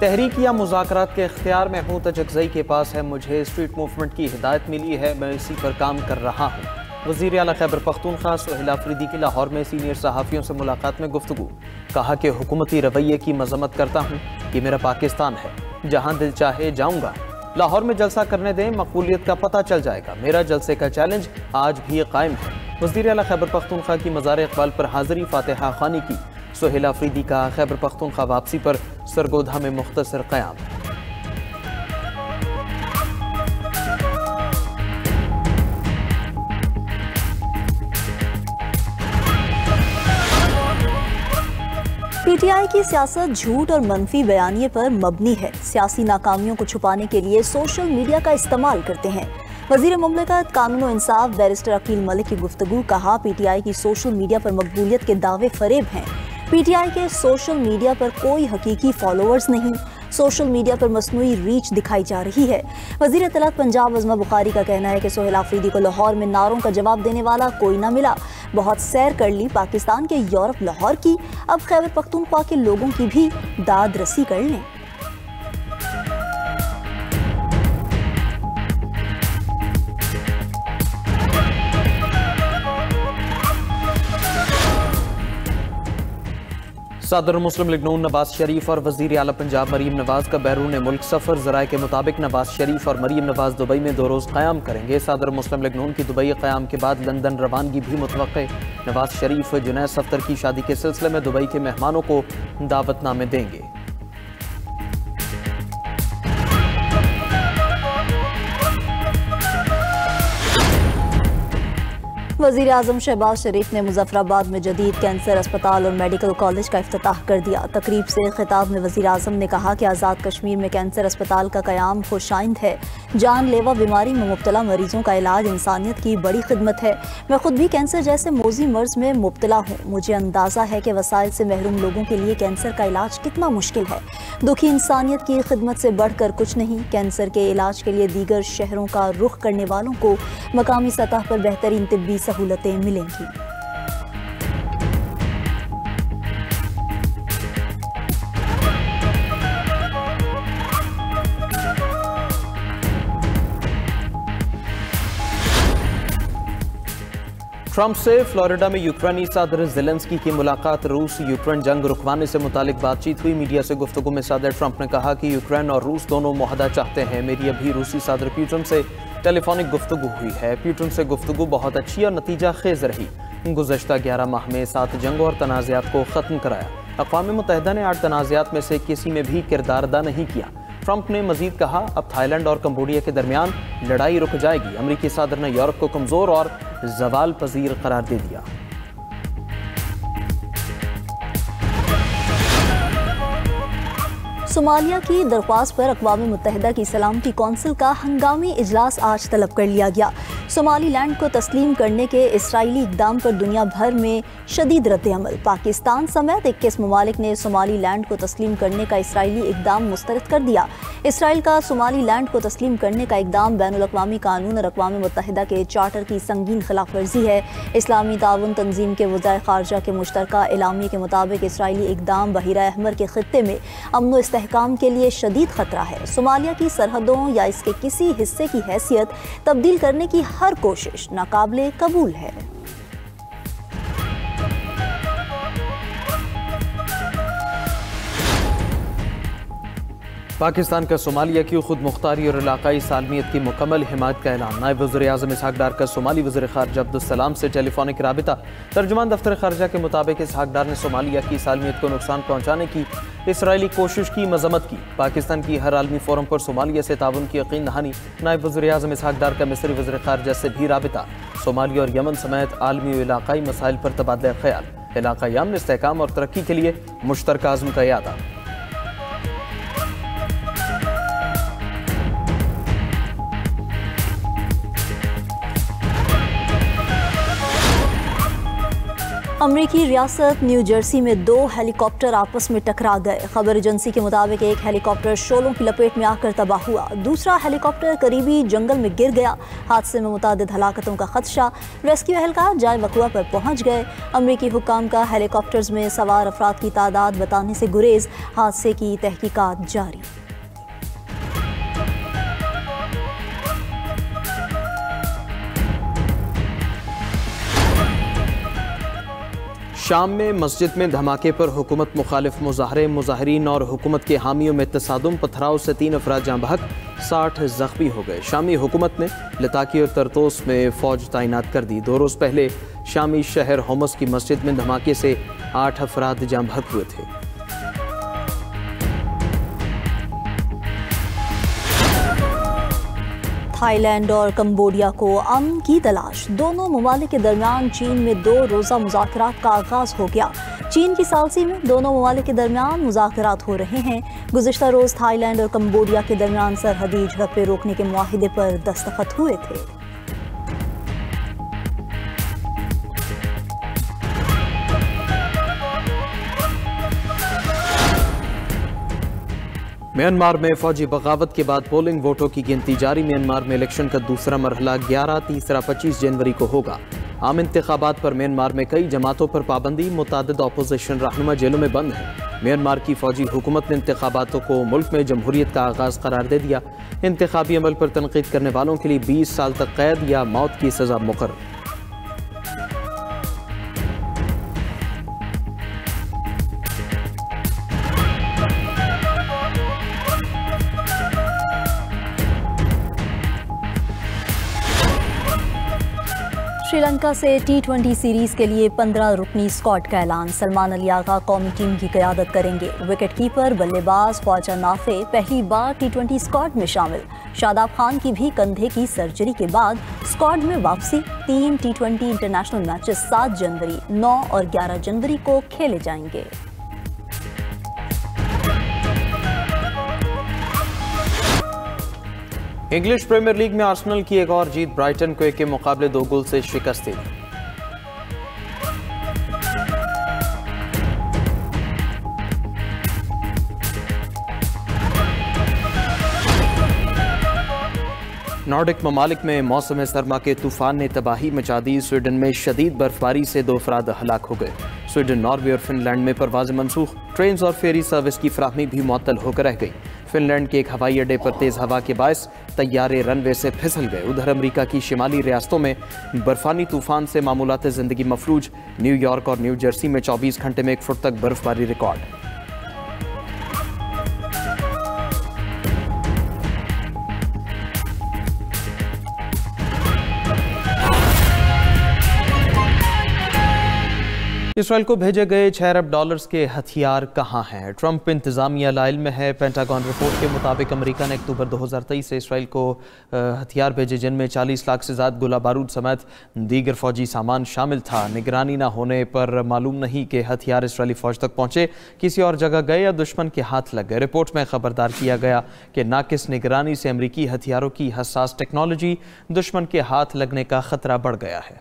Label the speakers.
Speaker 1: तहरीक या मुज़ाकरात के इख्तियार में हूँ, तजक्ज़ई के पास है, मुझे स्ट्रीट मूवमेंट की हिदायत मिली है, मैं इसी पर काम कर रहा हूँ। वज़ीर आला खैबर पख्तूनख्वा सुहेल आफरीदी की लाहौर में सीनियर सहाफ़ियों से मुलाकात में गुफ्तगू। कहा कि हुकूमती रवैये की मज़म्मत करता हूँ, ये मेरा पाकिस्तान है, जहाँ दिल चाहे जाऊँगा। लाहौर में जलसा करने दें, मकबूलियत का पता चल जाएगा। मेरा जलसे का चैलेंज आज भी कायम है। वज़ीर आला खैबर पख्तूनख्वा की मज़ार इक़बाल पर हाज़री, फातिहा ख़ानी की। सुहेल आफरीदी का खैबर पख्तूनख्वा वापसी पर सरगोधा में मुख्तसर क़याम।
Speaker 2: पीटीआई की सियासत झूठ और मनफी बयानिए पर मबनी है। सियासी नाकामियों को छुपाने के लिए सोशल मीडिया का इस्तेमाल करते हैं। वज़ीर मुमलिकत कानून और इंसाफ बैरिस्टर अकील मलिक की गुफ्तगू। कहा, पीटीआई की सोशल मीडिया पर मकबूलियत के दावे फरेब हैं। पीटीआई के सोशल मीडिया पर कोई हकीकी फॉलोअर्स नहीं, सोशल मीडिया पर मसनूई रीच दिखाई जा रही है। वज़ीर इत्तलात पंजाब अज़मा बुखारी का कहना है कि सुहेल आफरीदी को लाहौर में नारों का जवाब देने वाला कोई ना मिला। बहुत सैर कर ली पाकिस्तान के यूरोप लाहौर की, अब खैबर पख्तूनख्वा के लोगों की भी दाद रसी कर लें।
Speaker 1: सदर मुस्लिम लीग नून नवाज शरीफ और वज़ीर आला पंजाब मरीम नवाज का बैरून मुल्क सफ़र। ज़राए के मुताबिक नवाज शरीफ और मरीम नवाज दुबई में 2 रोज़ क़याम करेंगे। सदर मुस्लिम लीग नून की दुबई क़याम के बाद लंदन रवानगी भी मुतवक्के। नवाज शरीफ जुनैद सफ्तर की शादी के सिलसिले में दुबई के मेहमानों को दावतनामे देंगे।
Speaker 2: वज़ीर आज़म शहबाज शरीफ ने मुजफ्फराबाद में जदीद कैंसर अस्पताल और मेडिकल कॉलेज का इफ्तिताह कर दिया। तकरीब से खिताब में वज़ीर आज़म ने कहा कि आज़ाद कश्मीर में कैंसर अस्पताल का क़याम खुशाइंद है। जानलेवा बीमारी में मुब्तला मरीजों का इलाज इंसानियत की बड़ी खिदमत है। मैं खुद भी कैंसर जैसे मोज़ी मर्ज में मुब्तला हूँ। मुझे अंदाज़ा है कि वसाइल से महरूम लोगों के लिए कैंसर का इलाज कितना मुश्किल है। दुखी इंसानियत की खिदमत से बढ़कर कुछ नहीं। कैंसर के इलाज के लिए दीगर शहरों का रुख करने वालों को मकामी सतह पर बेहतरीन तिब्बी सहूलतें मिलेंगी।
Speaker 1: ट्रंप से फ्लोरिडा में यूक्रेनी सदर ज़ेलेंस्की की मुलाकात। रूस यूक्रेन जंग रुकवाने से मुतालिक बातचीत हुई। मीडिया से गुफ्तगू में सदर ट्रंप ने कहा कि यूक्रेन और रूस दोनों मुआहदा चाहते हैं। मेरी अभी रूसी सदर पुतिन से टेलीफोनिक गुफ्तगू हुई है। पुतिन से गुफ्तगू बहुत अच्छी और नतीजा खेज रही। गुज़श्ता 11 माह में 7 जंगों और तनाज़ात को ख़त्म कराया। अक़वाम मुत्तहिदा ने 8 तनाज़ात में से किसी में भी किरदार अदा नहीं किया। ट्रंप ने मजीद कहा, अब थाईलैंड और कंबोडिया के दरमियान लड़ाई रुक जाएगी। अमरीकी सदर ने यूरोप को कमज़ोर और ज़वाल पजीर करार दे दिया।
Speaker 2: सोमालिया की दरख्वास्त पर अक़वाम मुत्तहिदा की सलामती कौंसिल का हंगामी इजलास आज तलब कर लिया गया। सोमालीलैंड को तस्लीम करने के इसराइली इक़दाम पर दुनिया भर में शदीद रद्द-ए-अमल। पाकिस्तान समेत 21 ममालिक ने सोमालीलैंड को तस्लीम करने का इसराइली इक़दाम मुस्तरद कर दिया। इसराइल का सोमालीलैंड को तस्लीम करने का इक़दाम बैनुल-अक़वामी कानून और अक़वाम मुत्तहिदा के चार्टर की संगीन खिलाफ वर्जी है। इस्लामी ताउन तंजीम के वज़ाए ख़ारजा के मुश्तरका एलामिया के मुताबिक इसराइली इक़दाम बहीरा अहमर के ख़ित्ते में अमन व इस्तेहकाम के लिए शदीद खतरा है। सोमालिया की सरहदों या इसके किसी हिस्से की हैसियत तब्दील करने की हर कोशिश नाकाबिले कबूल है।
Speaker 1: पाकिस्तान का सोमालिया की खुद मुख्तारी और इलाकाई सालमियत की मुकम्मल हिमायत का ऐलान। नायब वज़ीर आज़म इसहाक डार का सोमाली वज़ीर ख़ारजा अब्दुस्सलाम से टेलीफोनिक राबिता। तर्जुमान दफ्तर ख़ारजा के मुताबिक इसहाक डार ने सोमालिया की सालमियत को नुकसान पहुँचाने की इसराइली कोशिश की मजम्मत की। पाकिस्तान की हर आलमी फोरम पर सोमालिया से ताउन की यकीन दहानी। नायब वज़ीर आज़म इसहाक डार का मिस्री वज़ीर ख़ारजा से भी राबिता। सोमालिया और यमन समेत आलमी व इलाकाई मसाइल पर तबादला ख्याल। इलाकाई अमन, इस्तेहकाम और तरक्की के लिए मुश्तरका अज़्म का यादा।
Speaker 2: अमरीकी रियासत न्यू जर्सी में 2 हेलीकॉप्टर आपस में टकरा गए। खबर एजेंसी के मुताबिक एक हेलीकॉप्टर शोलों की लपेट में आकर तबाह हुआ, दूसरा हेलीकॉप्टर करीबी जंगल में गिर गया। हादसे में मुतादिद हलाकतों का खदशा। रेस्क्यू एहलकार जाए वक़ुआ पर पहुंच गए। अमरीकी हुक्काम का हेलीकॉप्टर्स में सवार अफराद की तादाद बताने से गुरेज। हादसे की तहकीकात जारी।
Speaker 1: शाम में मस्जिद में धमाके पर हुकूमत मुखालिफ मुजाहरीन और हुकूमत के हामियों में तसादुम। पथराव से 3 अफराद जाँ बहक, 60 जख्मी हो गए। शामी हुकूमत ने लताकी और तरतोस में फ़ौज तैनात कर दी। 2 रोज़ पहले शामी शहर होमस की मस्जिद में धमाके से 8 अफराद जाँ बहक हुए थे।
Speaker 2: थाईलैंड और कंबोडिया को अमन की तलाश। दोनों ममालिक के दरमियान चीन में 2 रोज़ा मुज़ाकरात का आगाज़ हो गया। चीन की सालसी में दोनों ममालिक के दरमियान मुज़ाकरात हो रहे हैं। गुज़िश्ता रोज़ थाईलैंड और कंबोडिया के दरमियान सरहदी झड़पें रोकने के मुआहिदे पर दस्तखत हुए थे।
Speaker 1: म्यांमार में फौजी बगावत के बाद पोलिंग वोटों की गिनती जारी। म्यांमार में इलेक्शन का दूसरा मरहला 11, तीसरा 25 जनवरी को होगा। आम इंतखाबात पर म्यांमार में कई जमातों पर पाबंदी। मुतादिद अपोजिशन रहनुमा जेलों में बंद हैं। म्यांमार की फौजी हुकूमत ने इंतखाबातों को मुल्क में जमहूरियत का आगाज़ करार दे दिया। इंतखाबी अमल पर तनकीद करने वालों के लिए 20 साल तक कैद या मौत की सज़ा मुकर्रर।
Speaker 2: श्रीलंका से T20 सीरीज के लिए 15 रुकनी स्क्वाड का ऐलान। सलमान अली आगा कौमी टीम की क़यादत करेंगे। विकेट कीपर बल्लेबाज ख्वाजा नाफे पहली बार T20 स्क्वाड में शामिल। शादाब खान की भी कंधे की सर्जरी के बाद स्क्वाड में वापसी। 3 T20 इंटरनेशनल मैचेस 7 जनवरी, 9 और 11 जनवरी को खेले जाएंगे।
Speaker 1: इंग्लिश प्रीमियर लीग में आर्सेनल की एक और जीत। ब्राइटन को 1 के मुकाबले 2 गोल से शिकस्त दी। नॉर्डिक ममालिक में मौसम सरमा के तूफान ने तबाही मचा दी। स्वीडन में शदीद बर्फबारी से 2 अफराद हलाक हो गए। स्वीडन, नॉर्वे और फिनलैंड में परवाज़ें मनसूख। ट्रेन और फेरी सर्विस की फ्राहमी भी मुअत्तल होकर रह गई। फिनलैंड के एक हवाई अड्डे पर तेज़ हवा के बायस तैयारे रनवे से फिसल गए। उधर अमेरिका की शिमाली रियासतों में बर्फानी तूफान से मामूलात ज़िंदगी मफलूज। न्यूयॉर्क और न्यू जर्सी में 24 घंटे में 1 फुट तक बर्फबारी रिकॉर्ड। इसराइल को भेजे गए 6 अरब डॉलर्स के हथियार कहाँ हैं? ट्रंप इंतजामिया लाइल में है। पेंटागन रिपोर्ट के मुताबिक अमेरिका ने अक्टूबर 2023 से इसराइल को हथियार भेजे, जिनमें 40 लाख से ज़्यादा गोला बारूद समेत दीगर फौजी सामान शामिल था। निगरानी न होने पर मालूम नहीं कि हथियार इसराइली फ़ौज तक पहुँचे, किसी और जगह गए या दुश्मन के हाथ लग गए। रिपोर्ट में खबरदार किया गया कि नाकिस निगरानी से अमरीकी हथियारों की हसास टेक्नोलॉजी दुश्मन के हाथ लगने का खतरा बढ़ गया है।